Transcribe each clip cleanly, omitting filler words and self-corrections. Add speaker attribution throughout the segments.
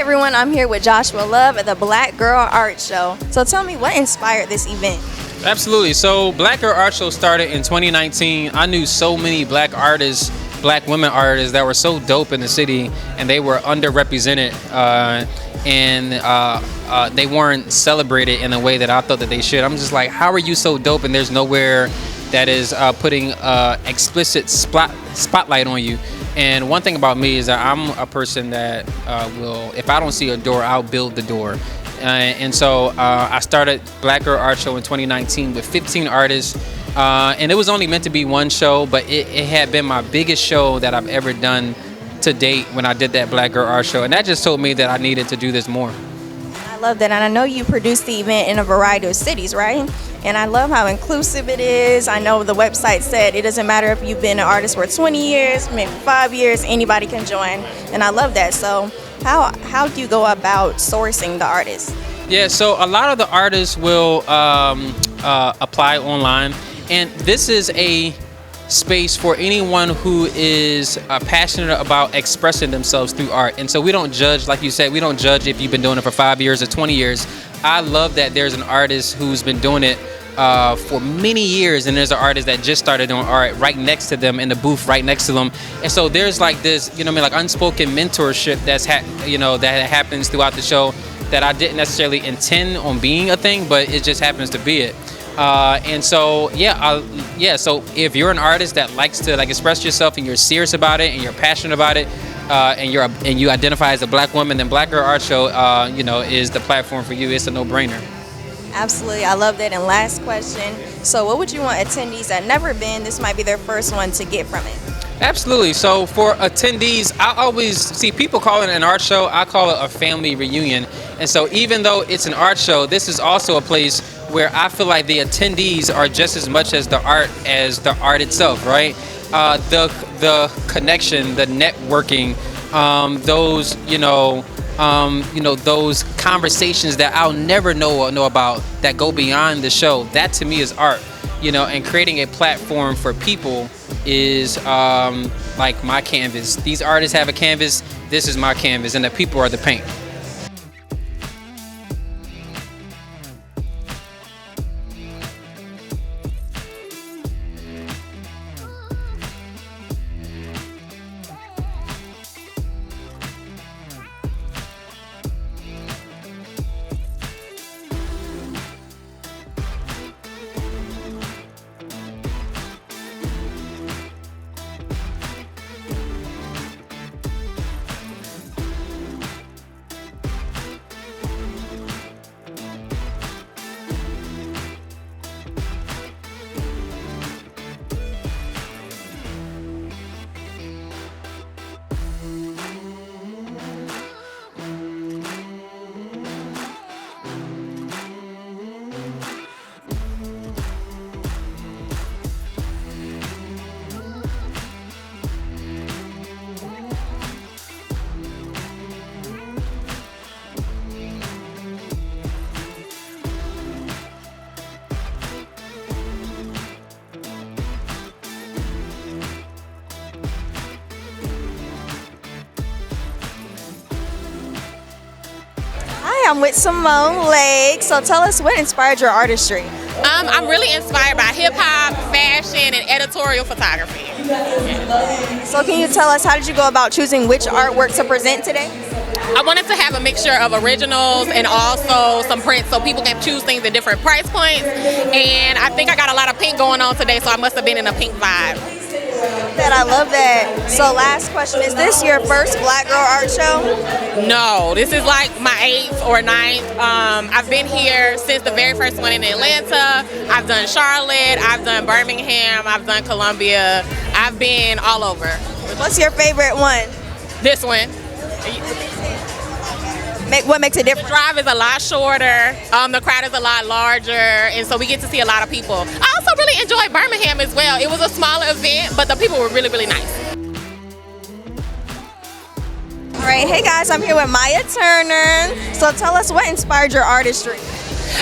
Speaker 1: everyone, I'm here with Joshua Love at the Black Girl Art Show. So tell me, what inspired this event?
Speaker 2: Absolutely. So Black Girl Art Show started in 2019. I knew so many black artists, black women artists that were so dope in the city, and they were underrepresented and they weren't celebrated in the way that I thought that they should. I'm just like, how are you so dope and there's nowhere that is putting explicit spotlight on you? And one thing about me is that I'm a person that will, if I don't see a door, I'll build the door. And so I started Black Girl Art Show in 2019 with 15 artists. And it was only meant to be one show, but it had been my biggest show that I've ever done to date when I did that Black Girl Art Show. And that just told me that I needed to do this more.
Speaker 1: I love that. And I know you produced the event in a variety of cities, right? And I love how inclusive it is. I know the website said it doesn't matter if you've been an artist for 20 years, maybe 5 years, anybody can join. And I love that. So how do you go about sourcing the artists?
Speaker 2: Yeah, so a lot of the artists will apply online. And this is a space for anyone who is passionate about expressing themselves through art. And so we don't judge, like you said, we don't judge if you've been doing it for 5 years or 20 years. I love that there's an artist who's been doing it for many years, and there's an artist that just started doing art right next to them in the booth right next to them. And so there's like this, like unspoken mentorship that happens throughout the show that I didn't necessarily intend on being a thing, but it just happens to be it. And so so if you're an artist that likes to express yourself and you're serious about it and you're passionate about it, and you identify as a black woman, then Black Girl Art Show is the platform for you. It's a no-brainer.
Speaker 1: Absolutely, I love that. And last question, so what would you want attendees that never been, this might be their first one, to get from it?
Speaker 2: Absolutely. So for attendees, I always see people call it an art show. I call it a family reunion. And so even though it's an art show, this is also a place where I feel like the attendees are just as much as the art itself, right? The connection, the networking, those conversations that I'll never know about that go beyond the show. That to me is art, and creating a platform for people is like my canvas. These artists have a canvas. This is my canvas, and the people are the paint.
Speaker 1: I'm with Symone Leg. So tell us, what inspired your artistry?
Speaker 3: I'm really inspired by hip hop, fashion, and editorial photography.
Speaker 1: So can you tell us, how did you go about choosing which artwork to present today?
Speaker 3: I wanted to have a mixture of originals and also some prints so people can choose things at different price points. And I think I got a lot of pink going on today, so I must have been in a pink vibe.
Speaker 1: I love that. So last question, is this your first Black Girl Art Show?
Speaker 3: No, this is like my 8th or 9th. I've been here since the very first one in Atlanta. I've done Charlotte, I've done Birmingham, I've done Columbia. I've been all over.
Speaker 1: What's your favorite one?
Speaker 3: This one.
Speaker 1: What makes it different?
Speaker 3: The drive is a lot shorter, the crowd is a lot larger, and so we get to see a lot of people. I also really enjoyed Birmingham as well. It was a smaller event, but the people were really, really nice.
Speaker 1: All right, hey guys, I'm here with Maya Turner. So tell us, what inspired your artistry?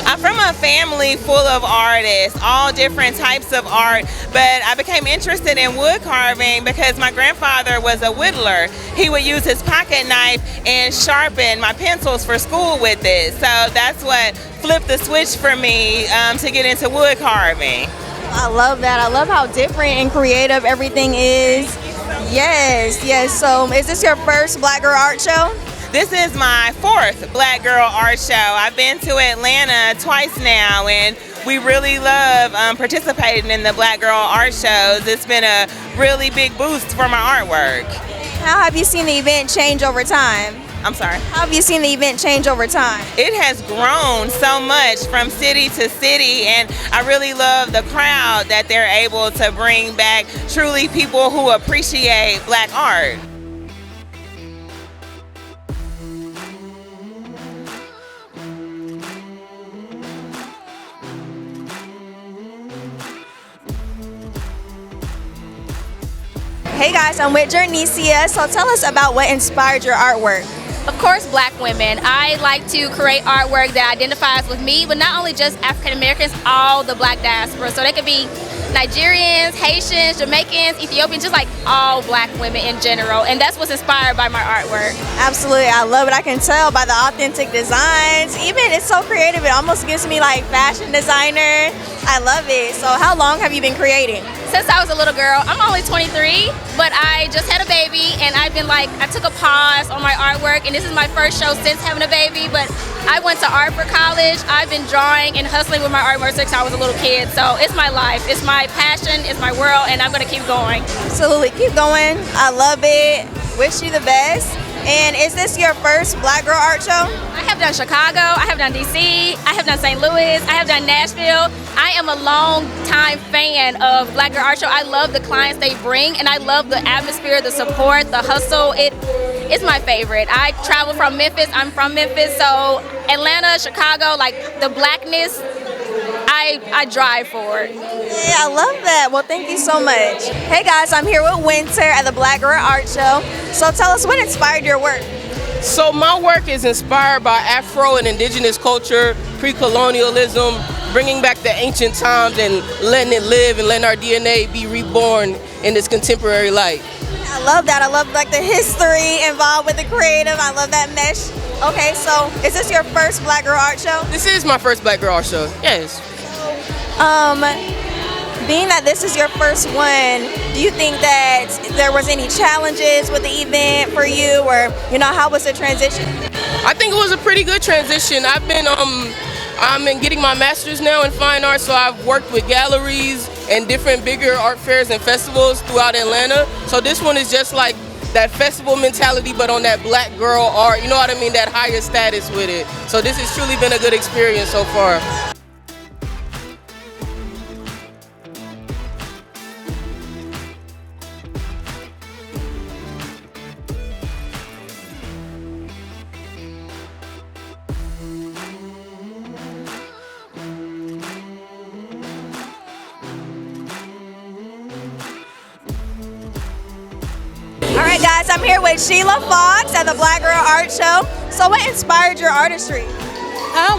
Speaker 4: I'm from a family full of artists, all different types of art, but I became interested in wood carving because my grandfather was a whittler. He would use his pocket knife and sharpen my pencils for school with it. So that's what flipped the switch for me to get into wood carving.
Speaker 1: I love that. I love how different and creative everything is. Yes, yes. So is this your first Black Girl Art Show?
Speaker 4: This is my 4th Black Girl Art Show. I've been to Atlanta twice now, and we really love participating in the Black Girl Art Shows. It's been a really big boost for my artwork.
Speaker 1: How have you seen the event change over time?
Speaker 4: I'm sorry.
Speaker 1: How have you seen the event change over time?
Speaker 4: It has grown so much from city to city, and I really love the crowd that they're able to bring back truly people who appreciate Black art.
Speaker 1: Hey guys, I'm with Jernicya. So tell us about what inspired your artwork.
Speaker 5: Of course, Black women. I like to create artwork that identifies with me, but not only just African Americans, all the Black diaspora. So they could be Nigerians, Haitians, Jamaicans, Ethiopians, just like all Black women in general. And that's what's inspired by my artwork.
Speaker 1: Absolutely, I love it. I can tell by the authentic designs. Even it's so creative, it almost gives me like fashion designer. I love it. So how long have you been creating?
Speaker 5: Since I was a little girl. I'm only 23, but I just had a baby, and I've been like, I took a pause on my artwork, and this is my first show since having a baby, but I went to art for college. I've been drawing and hustling with my artwork since I was a little kid, so it's my life, it's my passion, it's my world, and I'm gonna keep going.
Speaker 1: Absolutely, keep going. I love it. Wish you the best. And is this your first Black Girl Art Show?
Speaker 5: I have done Chicago, I have done DC, I have done St. Louis, I have done Nashville. I am a long time fan of Black Girl Art Show. I love the clients they bring, and I love the atmosphere, the support, the hustle. It's my favorite. I travel from Memphis, I'm from Memphis, so Atlanta, Chicago, like the blackness, I drive for it.
Speaker 1: Yeah, I love that. Well, thank you so much. Hey guys, I'm here with Wynter at the Black Girl Art Show. So tell us what inspired your work.
Speaker 6: So my work is inspired by Afro and indigenous culture, pre-colonialism, bringing back the ancient times and letting it live and letting our DNA be reborn in this contemporary light.
Speaker 1: I love that. I love like the history involved with the creative. I love that mesh. Okay, so is this your first Black Girl Art Show?
Speaker 6: This is my first Black Girl Art Show, yes.
Speaker 1: Being that this is your first one, do you think that there was any challenges with the event for you, or how was the transition?
Speaker 6: I think it was a pretty good transition. I've been I'm getting my master's now in fine arts, so I've worked with galleries and different bigger art fairs and festivals throughout Atlanta. So this one is just like that festival mentality, but on that Black girl art, you know what I mean, that higher status with it. So this has truly been a good experience so far.
Speaker 1: All right, guys, I'm here with Sheila at the Black Girl Art Show. So what inspired your artistry?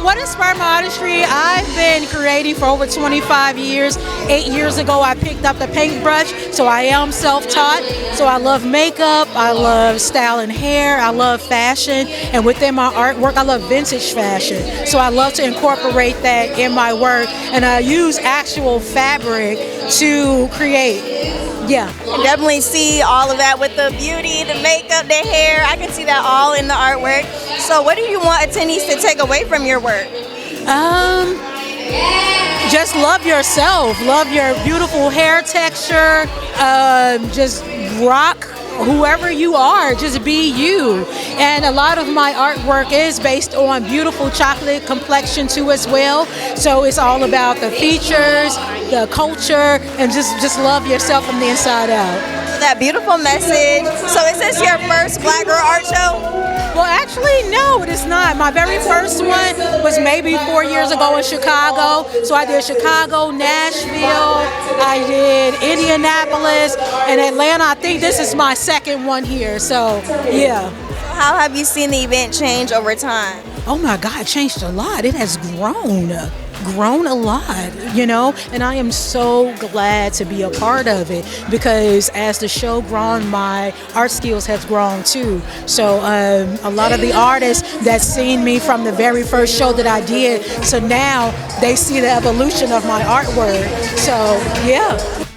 Speaker 7: What inspired my artistry? I've been creating for over 25 years. 8 years ago, I picked up the paintbrush, so I am self-taught. So I love makeup, I love styling hair, I love fashion, and within my artwork, I love vintage fashion. So I love to incorporate that in my work, and I use actual fabric to create. Yeah.
Speaker 1: I can definitely see all of that with the beauty, the makeup, the hair. I can see that all in the artwork. So what do you want attendees to take away from your work?
Speaker 7: Just love yourself. Love your beautiful hair texture. Just rock whoever you are. Just be you. And a lot of my artwork is based on beautiful chocolate complexion too as well. So it's all about the features, the culture, and just love yourself from the inside out.
Speaker 1: That beautiful message. So is this your first Black Girl Art Show?
Speaker 7: Well, actually, no, it is not. My very first one was maybe 4 years ago in Chicago. So I did Chicago, Nashville, I did Indianapolis, and Atlanta. I think this is my second one here. So, yeah.
Speaker 1: How have you seen the event change over time?
Speaker 7: oh my God, it changed a lot. It has grown a lot, you know, and I am so glad to be a part of it, because as the show grown, my art skills has grown too. So a lot of the artists that seen me from the very first show that I did, so now they see the evolution of my artwork. So yeah.